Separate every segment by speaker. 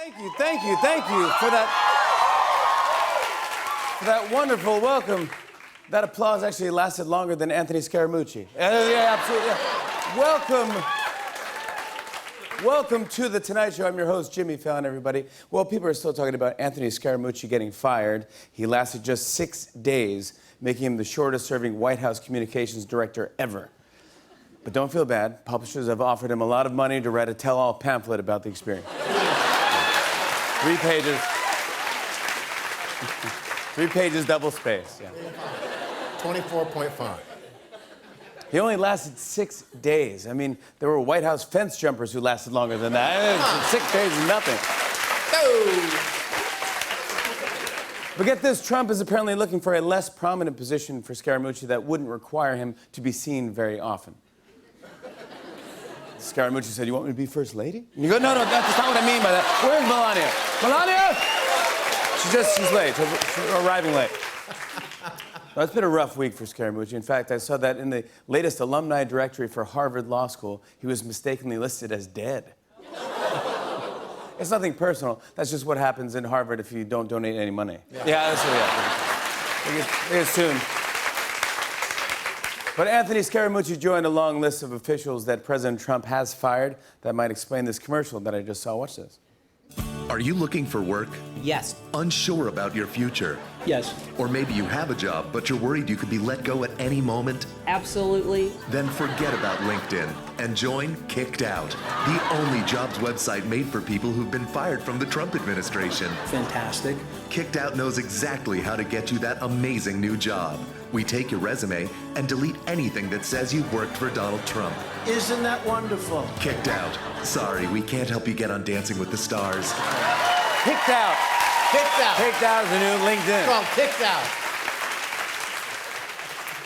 Speaker 1: Thank you for that wonderful welcome. That applause actually lasted longer than Anthony Scaramucci. Yeah, absolutely. Yeah. Welcome to The Tonight Show. I'm your host, Jimmy Fallon, everybody. Well, people are still talking about Anthony Scaramucci getting fired. He lasted just 6 days, making him the shortest-serving White House communications director ever. But don't feel bad. Publishers have offered him a lot of money to write a tell-all pamphlet about the experience. 3 pages. 3 pages, double space. Yeah.
Speaker 2: 24.5.
Speaker 1: He only lasted 6 days. I mean, there were White House fence jumpers who lasted longer than that. 6 days is nothing. But get this, Trump is apparently looking for a less prominent position for Scaramucci that wouldn't require him to be seen very often. Scaramucci said, "You want me to be first lady?" And you go, no, that's not what I mean by that. Where's Melania? Melania! She's late. She's arriving late. Well, it's been a rough week for Scaramucci. In fact, I saw that in the latest alumni directory for Harvard Law School, he was mistakenly listed as dead. It's nothing personal. That's just what happens in Harvard if you don't donate any money. Yeah, that's what they get soon. But Anthony Scaramucci joined a long list of officials that President Trump has fired. That might explain this commercial that I just saw. Watch this.
Speaker 3: Are you looking for work?
Speaker 4: Yes.
Speaker 3: Unsure about your future?
Speaker 4: Yes.
Speaker 3: Or maybe you have a job, but you're worried you could be let go at any moment?
Speaker 4: Absolutely.
Speaker 3: Then forget about LinkedIn and join Kicked Out, the only jobs website made for people who've been fired from the Trump administration.
Speaker 4: Fantastic.
Speaker 3: Kicked Out knows exactly how to get you that amazing new job. We take your resume and delete anything that says you've worked for Donald Trump.
Speaker 5: Isn't that wonderful?
Speaker 3: Kicked Out. Sorry, we can't help you get on Dancing with the Stars.
Speaker 1: Kicked Out.
Speaker 2: Kicked out.
Speaker 1: Kicked Out is the new LinkedIn.
Speaker 2: Well, kicked out.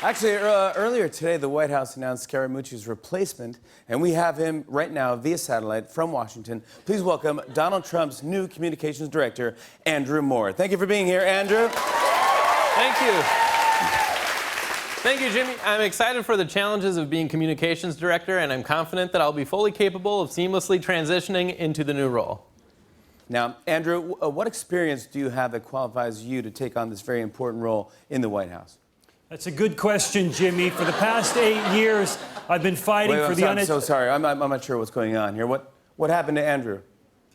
Speaker 1: Actually, earlier today, the White House announced Scaramucci's replacement, and we have him right now via satellite from Washington. Please welcome Donald Trump's new communications director, Andrew Moore. Thank you for being here, Andrew.
Speaker 6: Thank you. Thank you, Jimmy. I'm excited for the challenges of being communications director, and I'm confident that I'll be fully capable of seamlessly transitioning into the new role.
Speaker 1: Now, Andrew, what experience do you have that qualifies you to take on this very important role in the White House?
Speaker 7: That's a good question, Jimmy. For the past 8 years, I've been fighting for the
Speaker 1: I'm so sorry. I'm not sure what's going on here. What happened to Andrew?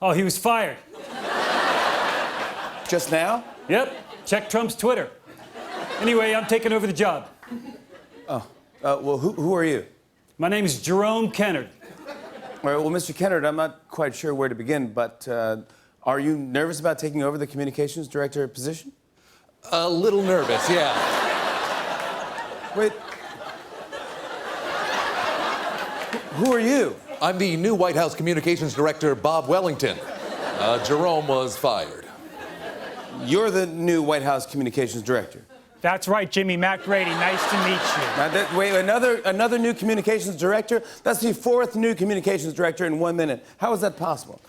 Speaker 7: Oh, he was fired.
Speaker 1: Just now?
Speaker 7: Yep. Check Trump's Twitter. Anyway, I'm taking over the job.
Speaker 1: Well, who are you?
Speaker 7: My name is Jerome Kennard.
Speaker 1: All right, well, Mr. Kennard, I'm not quite sure where to begin, but are you nervous about taking over the communications director position?
Speaker 8: A little nervous, yeah.
Speaker 1: Wait. Who are you?
Speaker 8: I'm the new White House Communications Director, Bob Wellington. Jerome was fired.
Speaker 1: You're the new White House Communications Director.
Speaker 7: That's right, Jimmy. Matt Grady. Nice to meet you.
Speaker 1: Now, wait, another new communications director? That's the 4th new communications director in 1 minute. How is that possible?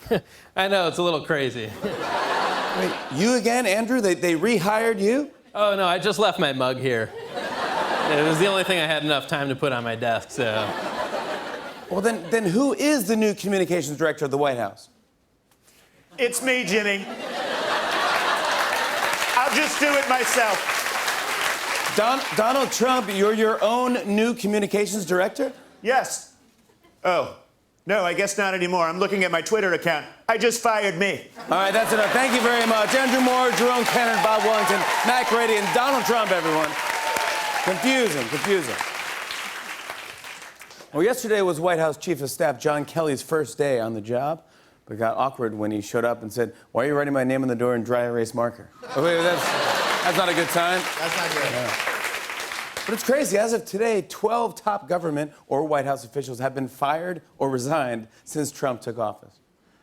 Speaker 6: I know, it's a little crazy.
Speaker 1: Wait, you again, Andrew? They rehired you?
Speaker 6: Oh, no, I just left my mug here. It was the only thing I had enough time to put on my desk, so...
Speaker 1: Well, then who is the new communications director of the White House?
Speaker 9: It's me, Jimmy. I'll just do it myself.
Speaker 1: Donald Trump, you're your own new communications director?
Speaker 9: Yes. Oh. No, I guess not anymore. I'm looking at my Twitter account. I just fired me.
Speaker 1: All right, that's enough. Thank you very much. Andrew Moore, Jerome Kennard, Bob Wellington, Matt Grady, and Donald Trump, everyone. Confusing. Well, yesterday was White House Chief of Staff John Kelly's first day on the job, but it got awkward when he showed up and said, "Why are you writing my name on the door in dry erase marker?" Oh, wait, that's not a good sign.
Speaker 2: That's not good.
Speaker 1: Yeah. But it's crazy. As of today, 12 top government or White House officials have been fired or resigned since Trump took office.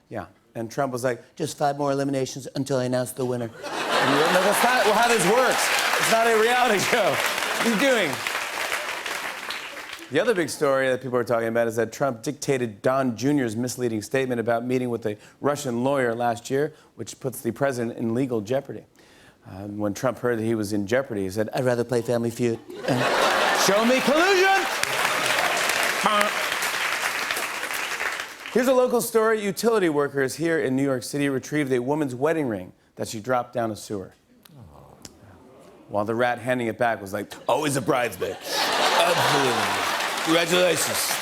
Speaker 1: Yeah. And Trump was like, "Just 5 more eliminations until I announce the winner." And no, that's not how this works. It's not a reality show. What are you doing? The other big story that people are talking about is that Trump dictated Don Jr.'s misleading statement about meeting with a Russian lawyer last year, which puts the president in legal jeopardy. When Trump heard that he was in jeopardy, he said, "I'd rather play Family Feud." Show me collusion! Here's a local story. Utility workers here in New York City retrieved a woman's wedding ring that she dropped down a sewer. While the rat handing it back was like, always a bridesmaid. Absolutely. Congratulations.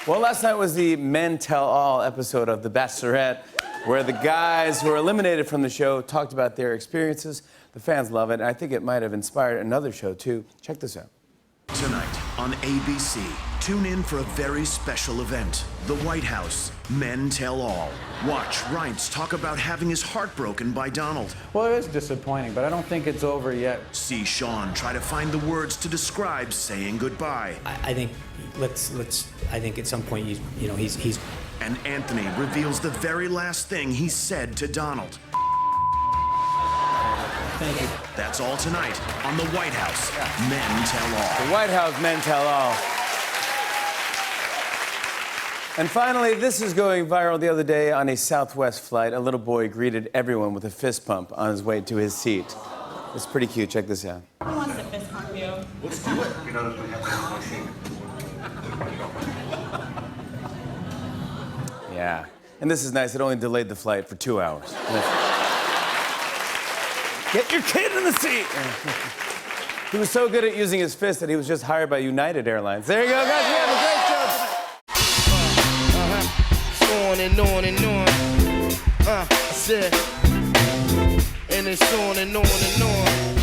Speaker 1: Well, last night was the Men Tell All episode of The Bachelorette, where the guys who were eliminated from the show talked about their experiences. The fans love it, and I think it might have inspired another show, too. Check this out.
Speaker 4: Tonight on ABC, tune in for a very special event. The White House, Men Tell All. Watch Reince talk about having his heart broken by Donald.
Speaker 5: Well, it is disappointing, but I don't think it's over yet.
Speaker 4: See Sean try to find the words to describe saying goodbye.
Speaker 10: I think I think at some point he's.
Speaker 4: And Anthony reveals the very last thing he said to Donald.
Speaker 10: Thank you.
Speaker 4: That's all tonight on The White House, Men Tell All.
Speaker 1: The White House Men Tell All. And finally, this is going viral the other day on a Southwest flight. A little boy greeted everyone with a fist pump on his way to his seat. It's pretty cute. Check this out.
Speaker 11: Who wants to fist pump you?
Speaker 4: Let's do it.
Speaker 1: Yeah. And this is nice. It only delayed the flight for 2 hours. Get your kid in the seat. He was so good at using his fist that he was just hired by United Airlines. There you go, guys. We have a great show tonight.
Speaker 12: On and on and on. I said, and it's on and on and on.